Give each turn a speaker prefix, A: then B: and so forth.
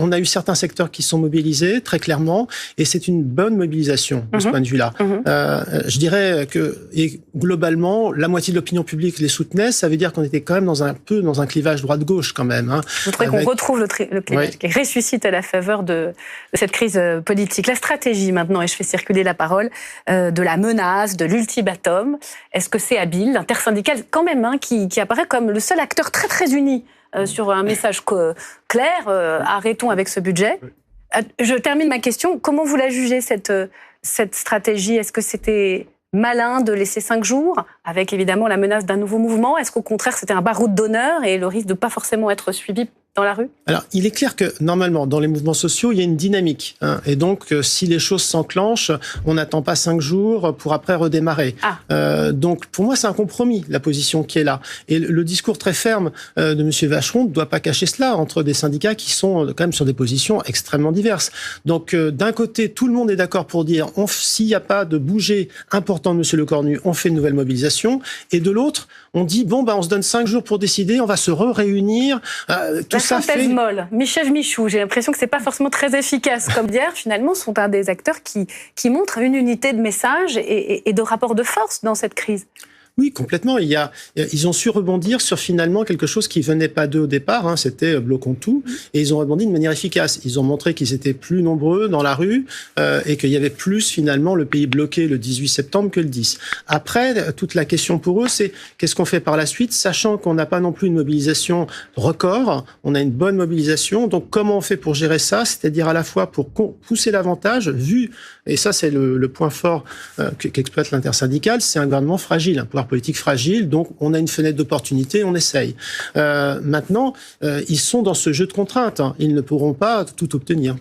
A: On a eu certains secteurs qui sont mobilisés, très clairement, et c'est une bonne mobilisation de ce point de vue-là. Je dirais que, et globalement, la moitié de l'opinion publique les soutenait, ça veut dire qu'on était quand même dans un clivage droite-gauche quand même. Hein,
B: vous trouvez qu'on retrouve le clivage qui ressuscite à la faveur de cette crise politique. La stratégie maintenant, et je fais circuler la parole, de la menace, de l'ultimatum, est-ce que c'est habile, l'intersyndicale quand même, hein, qui apparaît comme le seul acteur très très uni sur un message clair, arrêtons avec ce budget. Je termine ma question, comment vous la jugez cette stratégie? Est-ce que c'était malin de laisser 5 jours, avec évidemment la menace d'un nouveau mouvement? Est-ce qu'au contraire c'était un baroud d'honneur et le risque de ne pas forcément être suivi dans la rue? Alors,
A: il est clair que, normalement, dans les mouvements sociaux, il y a une dynamique. Hein, et donc, si les choses s'enclenchent, on n'attend pas 5 jours pour après redémarrer. Donc, pour moi, c'est un compromis, la position qui est là. Et le discours très ferme de M. Vacheron ne doit pas cacher cela, entre des syndicats qui sont quand même sur des positions extrêmement diverses. Donc, d'un côté, tout le monde est d'accord pour dire, s'il n'y a pas de bouger important de M. Lecornu, on fait une nouvelle mobilisation. Et de l'autre, on dit, on se donne 5 jours pour décider, on va se réunir.
B: La synthèse molle. Michel Michoud, j'ai l'impression que c'est pas forcément très efficace. Comme hier, finalement, sont un des acteurs qui montrent une unité de message et de rapport de force dans cette crise.
A: Oui, complètement. Ils ont su rebondir sur finalement quelque chose qui venait pas d'eux au départ. Hein, c'était bloquons tout, et ils ont rebondi de manière efficace. Ils ont montré qu'ils étaient plus nombreux dans la rue et qu'il y avait plus finalement le pays bloqué le 18 septembre que le 10. Après, toute la question pour eux, c'est qu'est-ce qu'on fait par la suite, sachant qu'on n'a pas non plus une mobilisation record. On a une bonne mobilisation. Donc, comment on fait pour gérer ça? C'est-à-dire à la fois pour pousser l'avantage, et ça c'est le point fort qu'exploite l'intersyndicale, c'est un gouvernement fragile, un pouvoir politique fragile, donc on a une fenêtre d'opportunité, on essaye. Maintenant, ils sont dans ce jeu de contraintes, hein. Ils ne pourront pas tout obtenir.